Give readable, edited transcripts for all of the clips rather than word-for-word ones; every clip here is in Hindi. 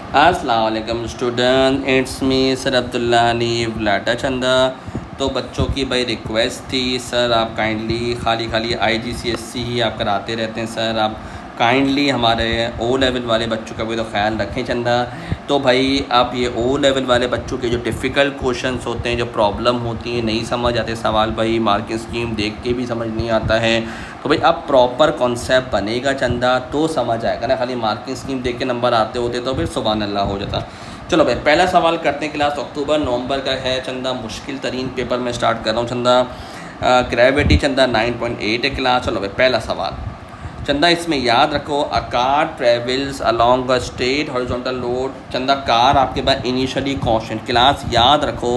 अस्सलाम वालेकुम student, it's me sir Abdullah Hanif लाटा चंदा। तो बच्चों की भाई रिक्वेस्ट थी सर, आप काइंडली खाली IGCSE ही आप कराते रहते हैं सर, आप काइंडली हमारे ओ लेवल वाले बच्चों का भी तो ख्याल रखें चंदा। तो भाई आप ये ओ लेवल वाले बच्चों के जो डिफ़िकल्ट क्वेश्चंस होते हैं, जो प्रॉब्लम होती है, नहीं समझ आते सवाल, भाई मार्किंग स्कीम देख के भी समझ नहीं आता है, तो भाई अब प्रॉपर कॉन्सेप्ट बनेगा चंदा तो समझ आएगा ना। खाली मार्किंग स्कीम देख के नंबर आते होते तो फिर सुभान अल्लाह हो जाता। चलो भाई पहला सवाल करते हैं। क्लास अक्टूबर नवंबर का है चंदा, मुश्किल तरीन पेपर में स्टार्ट कर रहा हूँ चंदा। ग्रेविटी चंदा 9.8 है क्लास। चलो भाई पहला सवाल चंदा, इसमें याद रखो, a car travels along a straight horizontal road. चंदा कार आपके पास इनिशियली कांस्टेंट, क्लास याद रखो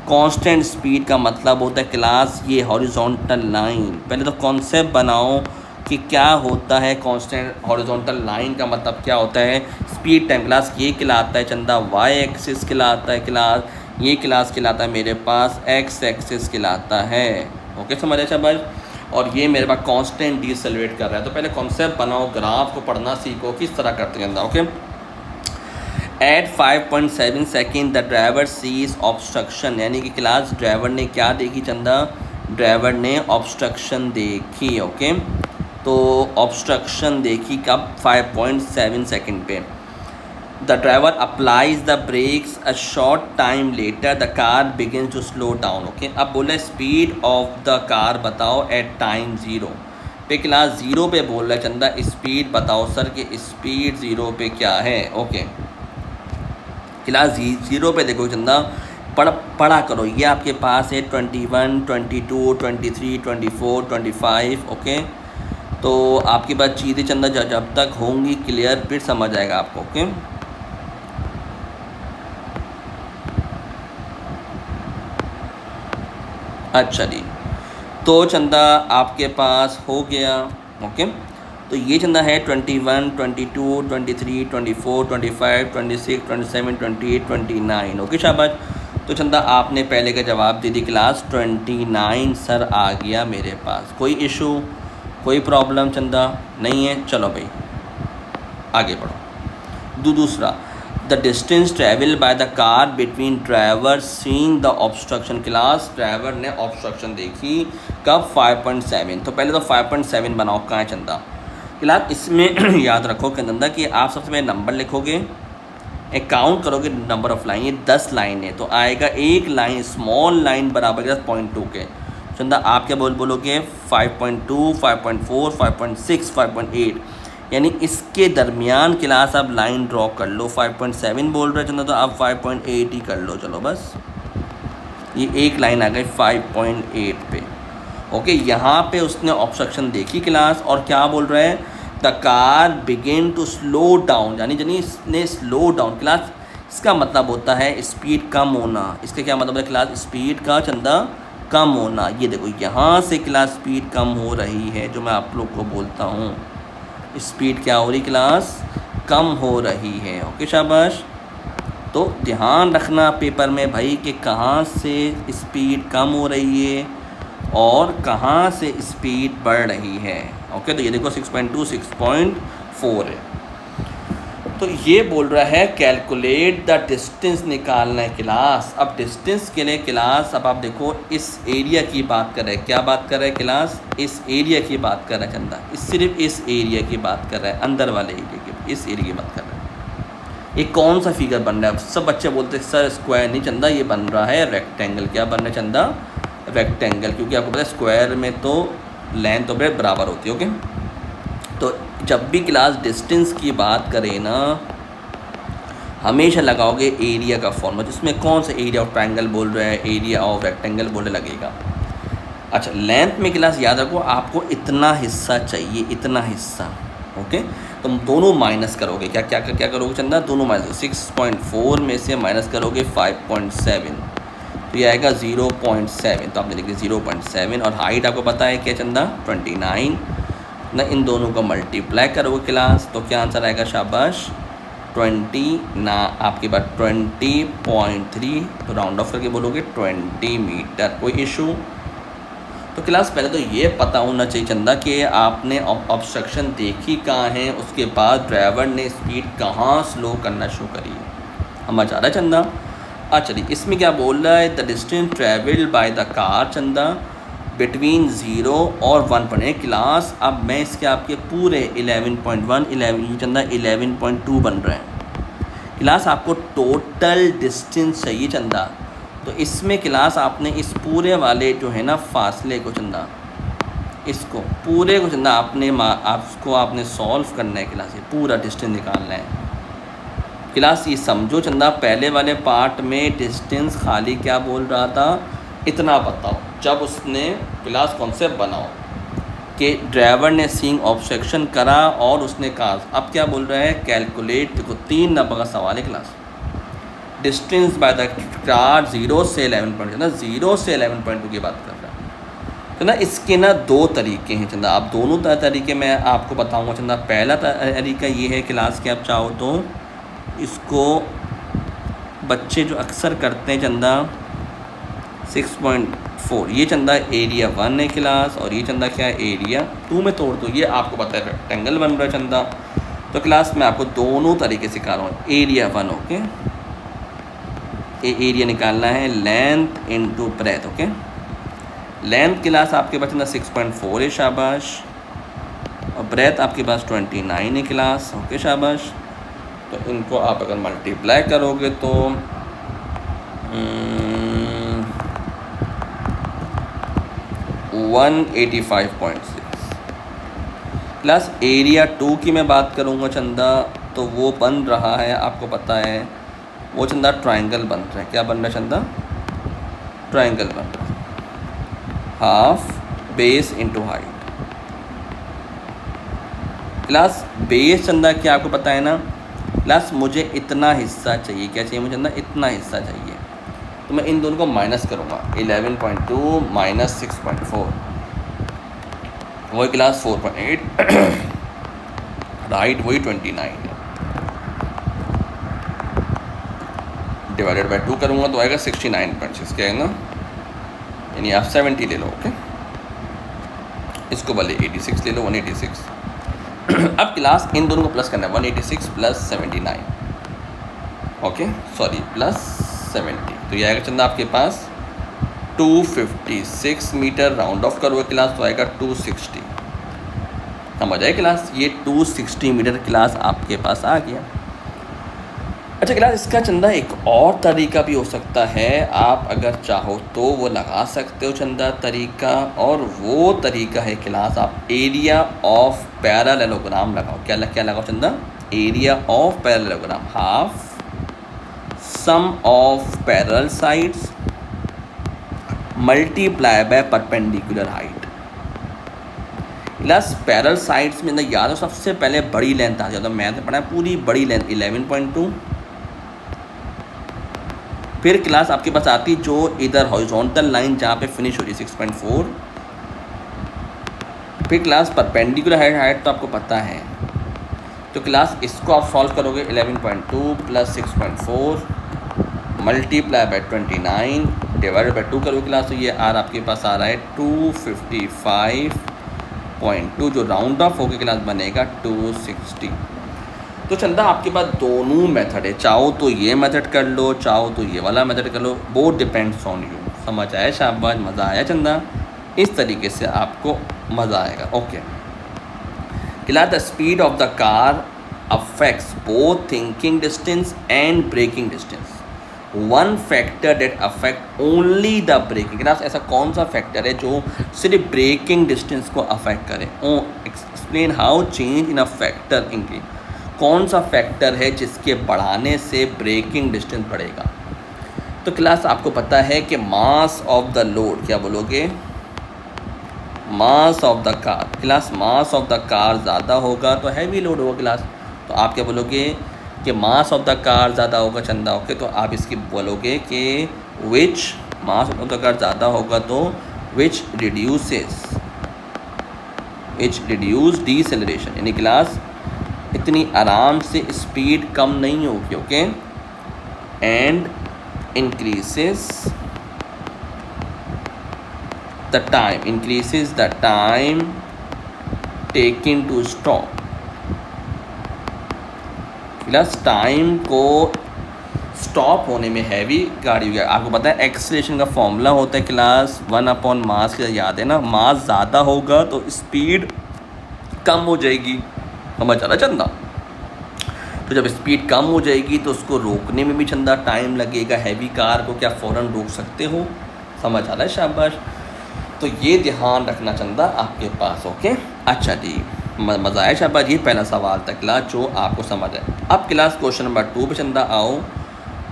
कांस्टेंट स्पीड का मतलब होता है क्लास ये हॉरिजॉन्टल लाइन। पहले तो कॉन्सेप्ट बनाओ कि क्या होता है कांस्टेंट हॉरिजॉन्टल लाइन का मतलब क्या होता है। स्पीड टाइम क्लास ये खिलाता है चंदा वाई एक्सिस खिलाता है क्लास, ये क्लास खिलाता है मेरे पास एक्स एक्सिस खिलाता है। ओके समझ आया शाबाश। और ये मेरे पास कांस्टेंट डिसेलरेट कर रहा है। तो पहले कॉन्सेप्ट बनाओ, ग्राफ को पढ़ना सीखो किस तरह करते हैं Chanda. Okay, at 5.7 second the driver sees obstruction, यानी कि क्लास ड्राइवर ने क्या देखी चंदा, ड्राइवर ने ऑब्स्ट्रक्शन देखी। ओके, तो ऑब्स्ट्रक्शन देखी कब, 5.7 सेकेंड पे। The driver applies the brakes a short time later the car begin to slow down. Okay, अब बोले स्पीड ऑफ द कार बताओ एट टाइम ज़ीरो पे। क्लास ज़ीरो पे बोल रहा है चंदा स्पीड बताओ सर कि स्पीड ज़ीरो पे क्या है। ओके, क्लास ज़ीरो पे देखो चंदा, पढ़ा करो, ये आपके पास है 21, 22, 23, 24, 25। ओके, तो आपकी बात चीज़ें चंदा जब तक होंगी क्लियर फिर समझ आएगा आपको। ओके, अच्छा जी, तो चंदा आपके पास हो गया। ओके, तो ये चंदा है 21, 22, 23, 24, 25, 26, 27, 28, 29। ओके शाबाश। तो चंदा आपने पहले का जवाब दे दी क्लास 29 सर आ गया मेरे पास। कोई इशू कोई प्रॉब्लम चंदा नहीं है। चलो भाई आगे बढ़ो। दूसरा, the distance travel by the car between driver seeing the obstruction. Class driver ने ऑब्स्ट्रक्शन देखी कब, 5.7। तो पहले तो 5.7 बनाओ, कहाँ है चंदा। क्लास इसमें याद रखो कि चंदा कि आप सबसे पहले नंबर लिखोगे, एक काउंट करोगे नंबर ऑफ लाइन, ये 10 लाइन है तो आएगा एक लाइन स्मॉल लाइन बराबर के 0.2 के। चंदा आप क्या बोलोगे 5.2, 5.4, 5.6, 5.8, यानी इसके दरमियान क्लास आप लाइन ड्रॉ कर लो। 5.7 बोल रहे चंदा तो आप 5.8 ही कर लो। चलो बस ये एक लाइन आ गई 5.8 पे। ओके, यहाँ पे उसने ऑब्स्ट्रक्शन देखी क्लास और क्या बोल रहा है, the car begin to slow down, यानी इसने स्लो डाउन। क्लास इसका मतलब होता है स्पीड कम होना। इसका क्या मतलब है क्लास, स्पीड का चंदा कम होना। ये देखो यहाँ से क्लास स्पीड कम हो रही है, जो मैं आप लोग को बोलता हूँ स्पीड क्या हो रही क्लास, कम हो रही है। ओके शाबाश। तो ध्यान रखना पेपर में भाई कि कहाँ से स्पीड कम हो रही है और कहाँ से स्पीड बढ़ रही है। ओके, तो ये देखो 6.2, 6.4 है। तो ये बोल रहा है कैलकुलेट द डिस्टेंस निकालना है क्लास। अब डिस्टेंस के लिए क्लास, अब आप देखो इस एरिया की बात कर रहे हैं, क्या बात कर रहे हैं क्लास, इस एरिया की बात कर रहा है चंदा, सिर्फ इस एरिया की बात कर रहा है, अंदर वाले एरिया की, इस एरिया की बात कर रहा है। ये कौन सा फिगर बन रहा है, सब बच्चे बोलते हैं सर स्क्वायर नहीं चंदा, ये बन रहा है रेक्टेंगल। क्या बन रहा है चंदा, रेक्टेंगल, क्योंकि आपको पता है स्क्वायर में तो लेंथ और ब्रेड्थ बराबर होती है। ओके, तो जब भी क्लास डिस्टेंस की बात करें ना, हमेशा लगाओगे एरिया का फॉर्मूला, जिसमें कौन सा एरिया ऑफ ट्रायंगल बोल रहा है, एरिया ऑफ रेक्टेंगल बोलने लगेगा। अच्छा, लेंथ में क्लास याद रखो आपको इतना हिस्सा चाहिए, इतना हिस्सा। ओके, तुम दोनों माइनस करोगे, क्या करोगे चंदा, दोनों माइनस। 6.4 में से माइनस करोगे 5.7 तो ये आएगा 0.7। तो आपने लिख दिया 0.7 और हाइट आपको पता है क्या चंदा 29 ना, इन दोनों को मल्टीप्लाई करोगे क्लास तो क्या आंसर आएगा शाबाश 20 ना, आपके पास 20.3, तो राउंड ऑफ करके बोलोगे 20 मीटर। कोई इशू तो क्लास पहले तो ये पता होना चाहिए चंदा कि आपने ऑब्स्ट्रक्शन देखी कहाँ है, उसके बाद ड्राइवर ने स्पीड कहाँ स्लो करना शुरू करी है। समझ आ रहा है चंदा? चलिए इसमें क्या बोल रहा है, the distance travelled by the car चंदा बिटवीन 0 और 1 पढ़े क्लास। अब मैं इसके आपके पूरे 11.1 11 चंदा 11.2 बन रहे हैं क्लास। आपको टोटल डिस्टेंस चाहिए चंदा, तो इसमें क्लास आपने इस पूरे वाले जो है ना फासले को चंदा, इसको पूरे को चंदा आपने सॉल्व करना है क्लास, ये पूरा डिस्टेंस निकालना है क्लास। ये समझो चंदा, पहले वाले पार्ट में डिस्टेंस खाली क्या बोल रहा था, इतना बताओ जब उसने क्लास कॉन्सेप्ट बनाओ कि ड्राइवर ने सीइंग ऑब्स्ट्रक्शन करा और उसने कहा। अब क्या बोल रहा है, कैलकुलेट। देखो 3 नंबर का सवाल है class, distance by the car 0 से 11.2 ना, 0 से 11.2 की बात कर रहा है तो ना। इसके ना 2 तरीके हैं चंदा, आप दोनों तरीके मैं आपको बताऊंगा चंदा। पहला तरीका ये है क्लास कि आप चाहो तो इसको बच्चे जो अक्सर करते हैं चंदा 6.4, ये चंदा एरिया 1 है क्लास, और ये चंदा क्या है एरिया 2 में तोड़ दो। ये आपको पता है रेक्टेंगल बन रहा है चंदा। तो क्लास में आपको दोनों तरीके सिखा रहा हूँ। एरिया 1 ओके, एरिया निकालना है length into breadth okay. Length class आपके पास चंदा 6.4 है शाबाश, और ब्रेथ आपके पास 29 है क्लास ओके शाबाश। तो इनको आप अगर मल्टीप्लाई करोगे तो 185.6 प्लस एरिया 2 की मैं बात करूँगा चंदा, तो वो बन रहा है आपको पता है, वो चंदा ट्रायंगल बन रहा है। क्या बन रहा है चंदा, ट्रायंगल बन रहा है, half base into height. Class base चंदा क्या आपको पता है ना क्लास, मुझे इतना हिस्सा चाहिए। क्या चाहिए मुझे चंदा, इतना हिस्सा चाहिए। तो मैं इन दोनों को माइनस करूँगा, 11.2 माइनस 6.4 वही क्लास 4.8 राइट वही 29 है, डिवाइडेड बाय 2 करूँगा तो आएगा 69.6 क्या है ना, यानी आप 70 ले लो ओके। इसको भले 86 ले लो, 186। अब क्लास इन दोनों को प्लस करना है, 186 प्लस 79 ओके सॉरी प्लस 70, तो ये आएगा चंदा आपके पास 256 मीटर। राउंड ऑफ करोगे क्लास तो आएगा 260। समझ आए क्लास, ये 260 मीटर क्लास आपके पास आ गया। अच्छा क्लास, इसका चंदा एक और तरीका भी हो सकता है, आप अगर चाहो तो वो लगा सकते हो चंदा तरीका, और वो तरीका है क्लास आप एरिया ऑफ पैरेललोग्राम लगाओ। क्या लगाओ चंदा, area of parallelogram, half sum of parallel sides multiply by perpendicular height. Plus parallel sides में याद हो सबसे पहले बड़ी लेंथ आ जाए, तो मैंने पढ़ा है पूरी बड़ी लेंथ 11.2, फिर क्लास आपके पास आती जो इधर हॉरिजॉन्टल लाइन जहाँ पे फिनिश हो रही 6.4, फिर क्लास परपेंडिकुलर हाइट तो आपको पता है। तो क्लास इसको आप सॉल्व करोगे 11.2 plus 6.4 multiply by 29 divided by 2 करोगे क्लास, तो ये आर आपके पास आ रहा है 255.2, जो राउंड ऑफ होकर क्लास बनेगा 260। तो चंदा आपके पास दोनों मेथड है, चाहो तो ये मेथड कर लो, चाहो तो ये वाला मेथड कर लो, बोथ डिपेंड्स ऑन यू। समझ आया शाबाश, मज़ा आया चंदा, इस तरीके से आपको मज़ा आएगा okay. Class the speed of the car affects both thinking distance and braking distance, one factor that affect only the braking. Class ऐसा कौन सा फैक्टर है जो सिर्फ ब्रेकिंग डिस्टेंस को अफेक्ट करे, explain how change in a factor increase, कौन सा फैक्टर है जिसके बढ़ाने से ब्रेकिंग डिस्टेंस बढ़ेगा। तो क्लास आपको पता है कि मास ऑफ द लोड, क्या बोलोगे, मास of the car. Class mass of the car ज़्यादा होगा तो हैवी लोड होगा क्लास, तो आप क्या बोलोगे कि मास ऑफ द कार ज़्यादा होगा चंदा ओके। तो आप इसकी बोलोगे कि which mass of the car ज़्यादा होगा तो विच रिड्यूस डीसेलरेशन, यानी क्लास इतनी आराम से स्पीड कम नहीं होगी okay, and increases the time, increases the time taking to stop. Class time को स्टॉप होने में हैवी गाड़ी हो गया। आपको पता है एक्सीलरेशन का फॉर्मूला होता है क्लास 1 मास का, याद है ना। मास ज़्यादा होगा तो स्पीड कम हो जाएगी, समझ आ रहा चंदा। तो जब स्पीड कम हो जाएगी तो उसको रोकने में भी चंदा टाइम लगेगा। हैवी कार को क्या फ़ौरन रोक सकते हो, समझ आ रहा है, शाबाश। तो ये ध्यान रखना चंदा आपके पास, ओके। अच्छा जी, मज़ा आया शाबाश। ये पहला सवाल था क्लास जो आपको समझ है। अब क्लास क्वेश्चन नंबर 2 पे चंदा आओ।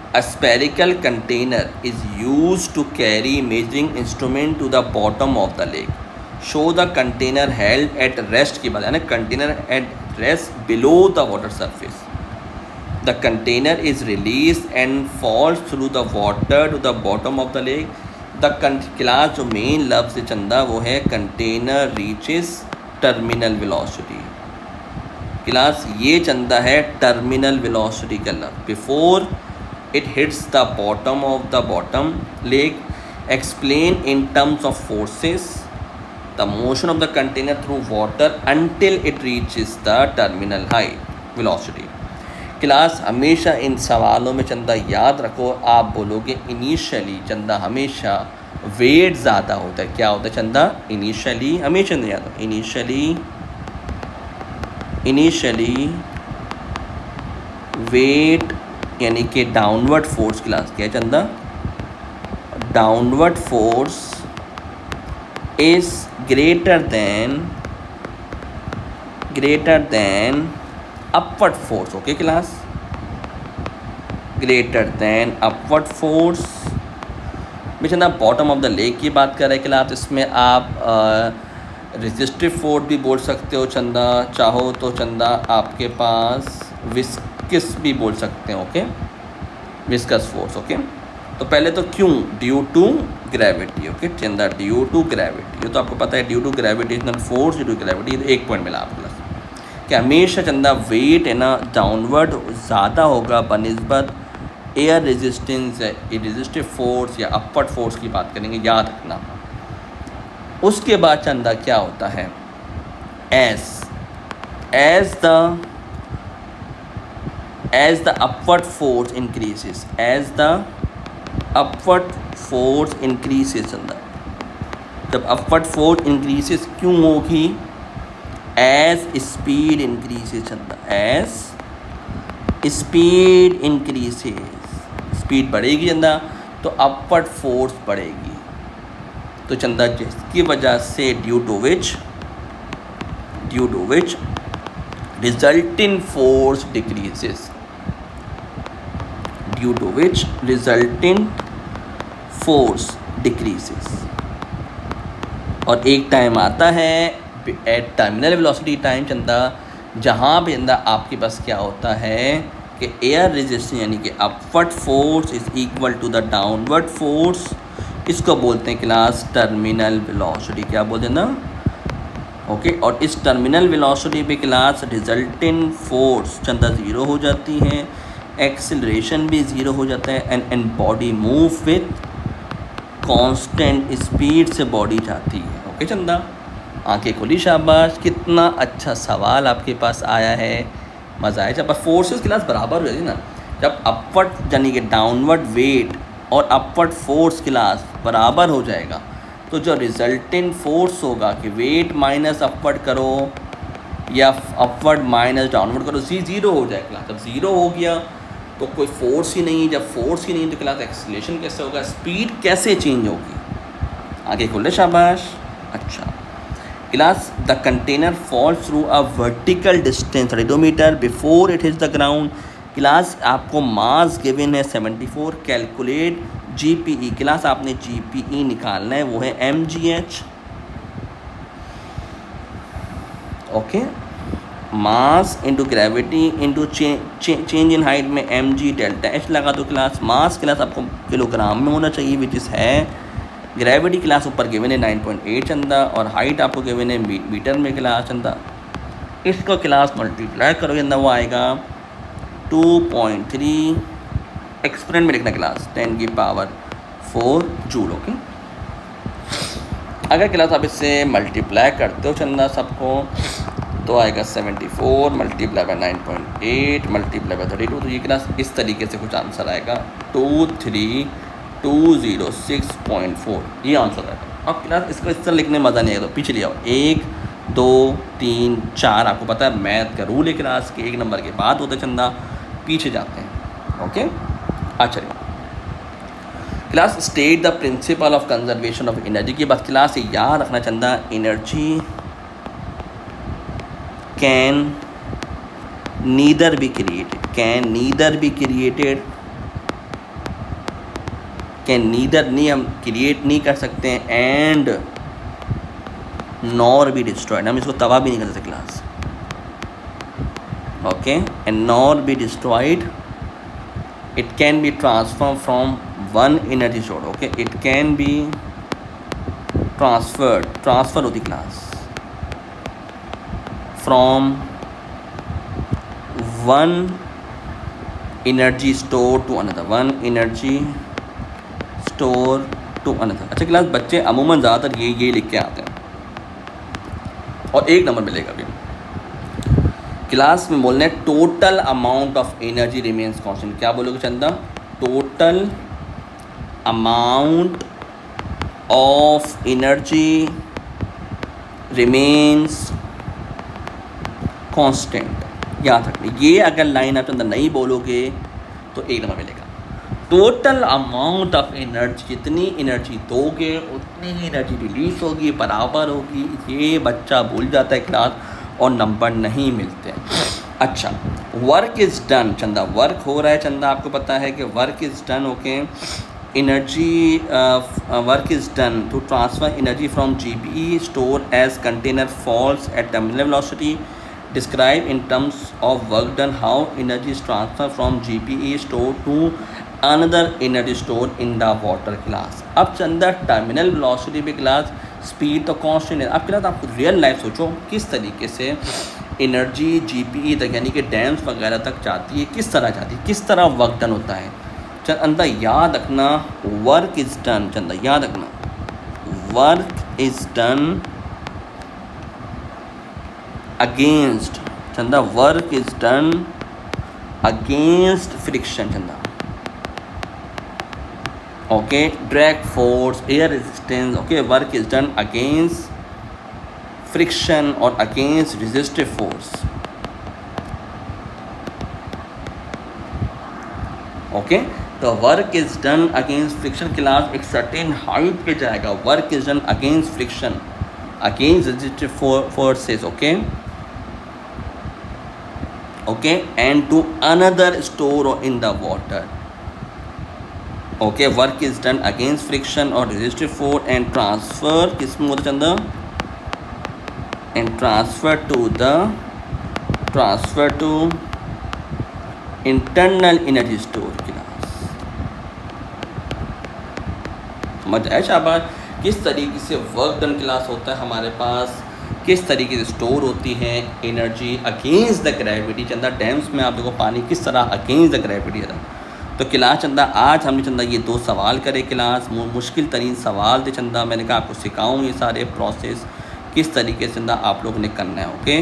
A spherical container is used to carry measuring instrument to the bottom of the lake. Show the container held at rest की बात है ना, container at rest below the water surface. The container is released and falls through the water to the bottom of the lake. The class जो मेन लफ्ज़ है चंदा वो है container reaches terminal velocity. Class ये चंदा है terminal velocity का लफ्ज़। Before it hits the bottom of the bottom lake, explain in terms of forces the motion of the container through water until it reaches the terminal height velocity. Class हमेशा इन सवालों में चंदा याद रखो, आप बोलोगे इनिशियली चंदा हमेशा वेट ज़्यादा होता है। क्या होता है चंदा, इनिशियली, हमेशा नहीं याद, इनिशियली वेट यानी कि डाउनवर्ड फोर्स। क्लास क्या है चंदा, downward force is greater than upward force, okay class, greater than upward force. मैं चंदा बॉटम ऑफ द लेक की बात कर रहे हैं क्लास। इसमें आप रेजिस्टिव फोर्स भी बोल सकते हो चंदा, चाहो तो चंदा आपके पास विस्कस भी बोल सकते हैं, ओके, विस्कस फोर्स, ओके। तो पहले तो क्यों, due to gravity, okay Chanda, due to gravity. ये तो आपको पता है, due to gravitational force, due to gravity. तो एक पॉइंट मिला आपको कि हमेशा चंदा वेट है ना डाउनवर्ड ज़्यादा होगा बनिस्बत एयर रेजिस्टेंस, रेजिस्टिव फोर्स या अपवर्ड फोर्स की बात करेंगे, याद रखना। उसके बाद चंदा क्या होता है, as the upward force increases, as the upward force increases चंदा, जब upward force increases क्यों होगी, as speed increases चंदा, as speed increases, स्पीड बढ़ेगी चंदा तो upward force बढ़ेगी। तो चंदा जिसकी वजह से due to which resultant force decreases, due to which resultant force decreases। और एक टाइम आता है एट टर्मिनल वेलोसिटी टाइम चंदा, जहाँ पे चंदा आपके पास क्या होता है कि एयर रेजिस्टेंस यानी कि upward force is equal to the downward force. इसको बोलते हैं क्लास टर्मिनल वेलोसिटी, क्या बोलते हैं ना, ओके। और इस टर्मिनल वेलोसिटी पे क्लास रिजल्टेंट फोर्स चंदा ज़ीरो हो जाती है, एक्सेलरेशन भी ज़ीरो हो जाता है, and body move with constant speed से बॉडी जाती है, ओके चंदा। आंखें खुली, शाबाश। कितना अच्छा सवाल आपके पास आया है, मज़ा आया। जब फोर्सेस क्लास बराबर हो जाती है ना, जब अपवर्ड यानी कि डाउनवर्ड वेट और अपवर्ड फोर्स क्लास बराबर हो जाएगा तो जो रिजल्टेंट फोर्स होगा कि वेट माइनस अपवर्ड करो या अपवर्ड माइनस डाउनवर्ड करो, ज़ीरो हो जाए क्लास। जब ज़ीरो हो गया तो कोई फोर्स ही नहीं, जब फोर्स ही नहीं तो क्लास एक्सेलरेशन कैसे होगा, स्पीड कैसे चेंज होगी। आगे खोले, शाबाश। अच्छा class, the container falls through a vertical distance 32 metre before it hits the ground. Class आपको मास गिवन है 74, कैलकुलेट GPE। क्लास आपने GPE निकालना है, वो है mgh, okay. Mass into gravity into change in height में mg डेल्टा h लगा दो क्लास। मास क्लास आपको किलोग्राम में होना चाहिए, विच इज़ है। ग्रेविटी क्लास ऊपर गिवन है 9.8 चंदा, और हाइट आपको गिवन है मीटर में क्लास चंदा। इसको क्लास मल्टीप्लाई करोगे चंदा, वो आएगा 2.3, एक्सपोनेंट में लिखना क्लास 10 की पावर 4 जूल, ओके। अगर क्लास आप इससे मल्टीप्लाई करते हो चंदा सबको तो आएगा 74 मल्टीप्लाई बाय 9.8 मल्टीप्लाई बाय 32, तो ये क्लास इस तरीके से कुछ आंसर आएगा 23206.4, ये आंसर आएगा। अब क्लास इसको इस तरह लिखने में मज़ा नहीं आएगा, तो पीछे ले आओ 1 2 3 4, आपको पता है मैथ का रूल है क्लास के 1 नंबर के बाद होता है चंदा, पीछे जाते हैं। ओके अच्छा class state the principle of conservation of energy की बात क्लास से याद रखना चंदा, energy can neither be created, can neither be created, can neither नहीं हम क्रिएट नहीं कर सकते हैं, एंड नॉर बी डिस्ट्रॉयड, हम इसको तबाह भी नहीं कर सकते class. Okay and nor be destroyed, it can be transform from one energy source. Okay it can be transferred, transfer होती class from one energy store to another, one energy store to another. अच्छा क्लास बच्चे अमूमन ज़्यादातर ये लिख के आते हैं और 1 नंबर मिलेगा भी क्लास में। बोलना है total amount of energy remains constant, क्या बोलोगे चंदा, total amount of energy remains constant, याद रखना। ये अगर लाइन आप चंदा नहीं बोलोगे तो 1 नंबर मिलेगा। टोटल अमाउंट ऑफ एनर्जी, जितनी एनर्जी दोगे उतनी ही एनर्जी रिलीज होगी, बराबर होगी, ये बच्चा भूल जाता है क्लास और नंबर नहीं मिलते हैं। अच्छा work is done Chanda, work हो रहा है चंदा, आपको पता है कि work is done. Okay energy work is done to transfer energy from GPE store as container falls at terminal velocity, describe in terms of work done how energy is transfer from GPE store to another energy store in the water class. अब चंदा टर्मिनल वेलोसिटी पे क्लास स्पीड तो कांस्टेंट है। अब क्लास आप रियल लाइफ सोचो किस तरीके से एनर्जी GPE तक यानी कि डैम्स वगैरह तक जाती है, किस तरह जाती है, किस तरह वर्क डन होता है चंदा, याद रखना वर्क इज़ डन चंदा, याद रखना वर्क इज़ डन अगेंस्ट चंदा, work is done against friction चंदा। Okay drag force, air resistance. Okay work is done against friction और अगेंस्ट रेजिस्टिव फोर्स। ओके तो work is done against friction class एक सर्टेन हाइट पे जाएगा, work is done against friction against resistive forces. Okay okay and to another store in the water. Okay work is done against friction और रेजिस्टिव फोर्स एंड ट्रांसफ़र किस में होता Chanda, and transfer to internal energy store class. समझ आया शाबाश, किस तरीके से वर्क डन क्लास होता है हमारे पास, किस तरीके से स्टोर होती है एनर्जी अगेंस्ट द ग्रेविटी चंदा। डैम्स में आप देखो पानी किस तरह अगेंस्ट द ग्रेविटी है। तो क्लास चंदा आज हमने चंदा ये 2 सवाल करे क्लास, मुश्किल तरीन सवाल थे चंदा, मैंने कहा आपको सिखाऊँ ये सारे प्रोसेस किस तरीके से चंदा आप लोगों ने करना है। ओके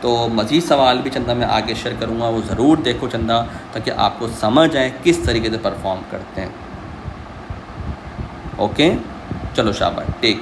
तो मज़ीद सवाल भी चंदा मैं आगे शेयर करूँगा, वो ज़रूर देखो चंदा ताकि आपको समझ आए किस तरीके से परफॉर्म करते हैं। ओके चलो शाबाश टेक।